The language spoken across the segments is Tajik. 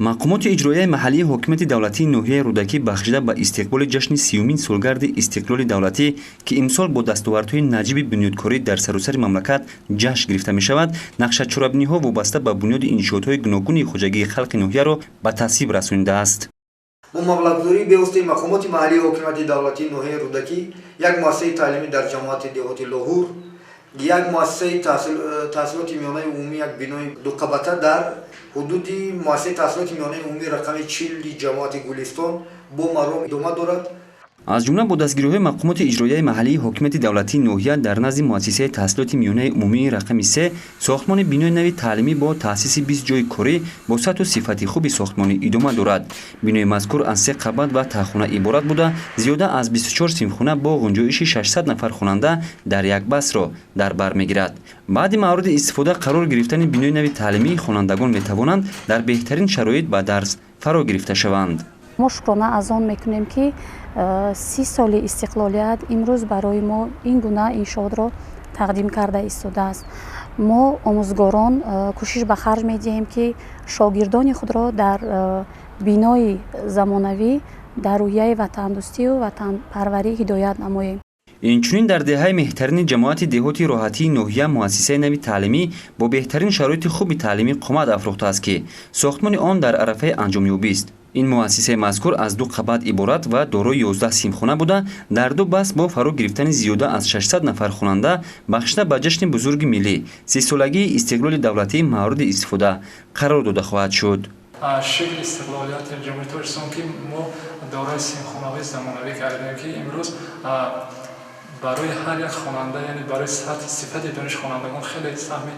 мақомоти иҷроияи маҳаллии ҳокимияти давлатии ноҳияи рӯдакӣ бахшида ба истиқболи ҷашни 30-умин солгарди истиқлоли давлатӣ ки имсол бо дастовардҳои наҷиби бунёдкорӣ дар саросари мамлакат ҷашн гирифта мешавад, нақшачорабиниҳо вобаста ба бунёди иншоотҳои гуногуни хоҷагии халқи ноҳияро ба тасвиб расонидааст. бо маблағдории бевоситаи мақомоти маҳаллии ҳокимияти давлатии ноҳияи рӯдакӣ як муассисаи таълимӣ дар ҷамоати деҳоти Лоҳур, як муассисаи таҳсилоти миёнаи умумӣ, як бинои дуқабата дар ҳудуди муассисаи таҳсилоти миёнаи умумӣ рақами 40 ҷамоати Гулистон бо маром идома дорад. аз ҷумла бо дастгириҳои мақомоти иҷроияи маҳаллии ҳокимияти давлатии ноҳия дар назди муассисаи таҳсилоти миёнаи умумии рақами 3 сохтмони бинои нави таълимӣ бо таъсиси 20 ҷойи корӣ бо сатҳу сифати хуби сохтмонӣ идома дорад. бинои мазкур аз 3 қабат ва таххона иборат буда зиёда аз 24 синфхона бо ғунҷоиши 600 нафар хонанда дар як басро дар бар мегирад. баъди мавриди истифода қарор гирифтани бинои нави таълимӣ хонандагон метавонанд дар беҳтарин шароит ба дарс фаро гирифта шаванд. мо шукрона аз он мекунем ки 30 соли истиқлолият имрӯз барои мо ин гуна иншоотро тақдим карда истодааст. мо омӯзгорон кӯшиш ба харҷ медиҳем ки шогирдони худро дар бинои замонавӣ дар рӯҳияи ватандӯстию ватанпарварӣ ҳидоят намоем. инчунин дар деҳаи меҳтарини ҷамоати деҳоти роҳатии ноҳия муассисаи нави таълимӣ бо беҳтарин шароити хуби таълимӣ қомат афрохтааст ки сохтмони он дар арафаи анҷомёбист. ин муассисаи мазкур аз 2 қабат иборат ва дорои 11 симхона буда дар 2 баст бо фаро гирифтани зиёда аз 600 нафар хонанда бахшида ба ҷашни бузурги миллӣ 30-солагии истиқлоли давлатӣ мавриди истифода қарор дода хоҳад шуд. шакли истиқлолияти ҷумҳурiyati Tojikiston ки мо дорои симхонаҳои замонавӣ кардем ки имрӯз барои ҳар як хонанда, яъне барои сифати дониш хонандагон хеле саҳми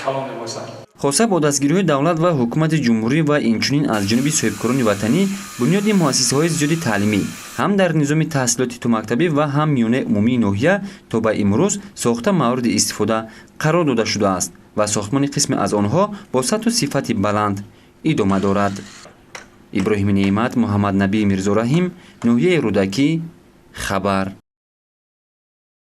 калон мебошад. хоса бо дастгириҳои давлат ва ҳукумати ҷумҳурӣ ва инчунин аз ҷониби соҳибкорони ватанӣ бунёди муассисаҳои зиёди таълимӣ ҳам дар низоми таҳсилоти тумактабӣ ва ҳам миёнаи умумии ноҳия то ба имрӯз сохта мавриди истифода қарор дода шудааст ва сохтмони қисме аз онҳо бо сатҳу сифати баланд идома дорад. иброҳими неъмат, муҳаммаднабии мирзораҳим, ноҳияи рӯдакӣ, хабар.